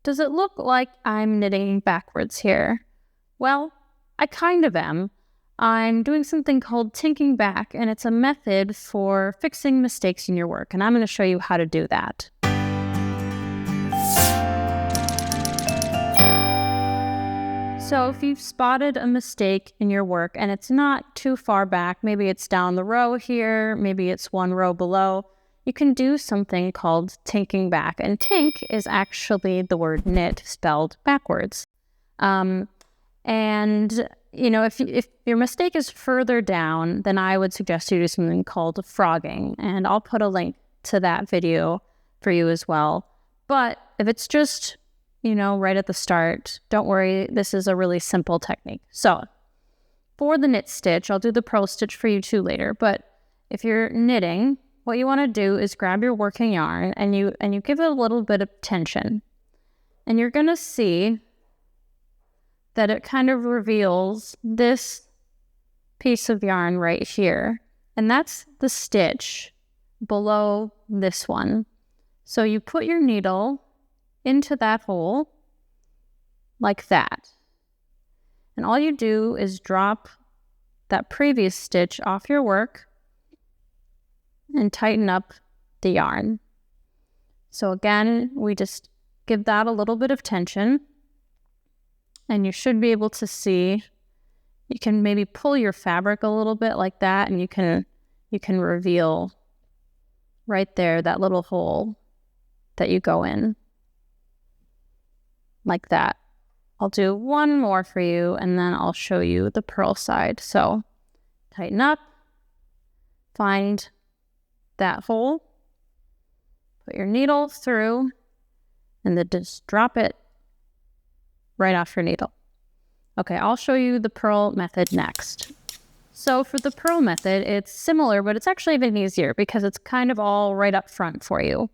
Does it look like I'm knitting backwards here? Well, I kind of am. I'm doing something called tinking back, and it's a method for fixing mistakes in your work, and I'm going to show you how to do that. So if you've spotted a mistake in your work and it's not too far back, maybe it's down the row here, maybe it's one row below, you can do something called tinking back. And tink is actually the word knit spelled backwards. If your mistake is further down, then I would suggest you do something called frogging. And I'll put a link to that video for you as well. But if it's just, right at the start, don't worry, this is a really simple technique. So for the knit stitch, I'll do the purl stitch for you too later. But if you're knitting, what you want to do is grab your working yarn and you give it a little bit of tension. And you're going to see that it kind of reveals this piece of yarn right here. And that's the stitch below this one. So you put your needle into that hole like that. And all you do is drop that previous stitch off your work and tighten up the yarn. So again, we just give that a little bit of tension. And you should be able to see, you can maybe pull your fabric a little bit like that, and you can reveal right there that little hole that you go in like that. I'll do one more for you and then I'll show you the purl side. So tighten up, find that hole, put your needle through, and then just drop it right off your needle. Okay, I'll show you the purl method next. So for the purl method, it's similar, but it's actually even easier because it's kind of all right up front for you.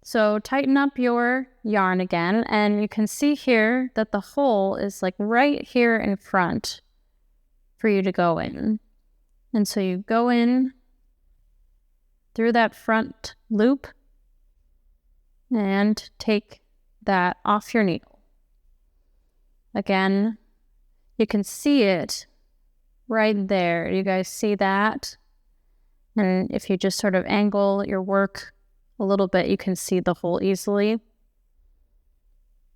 So tighten up your yarn again, and you can see here that the hole is like right here in front for you to go in. And so you go in through that front loop and take that off your needle. Again, you can see it right there. You guys see that? And if you just sort of angle your work a little bit, you can see the hole easily.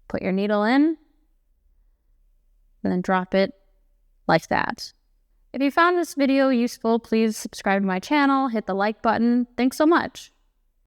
Put your needle in and then drop it like that. If you found this video useful, please subscribe to my channel, hit the like button. Thanks so much.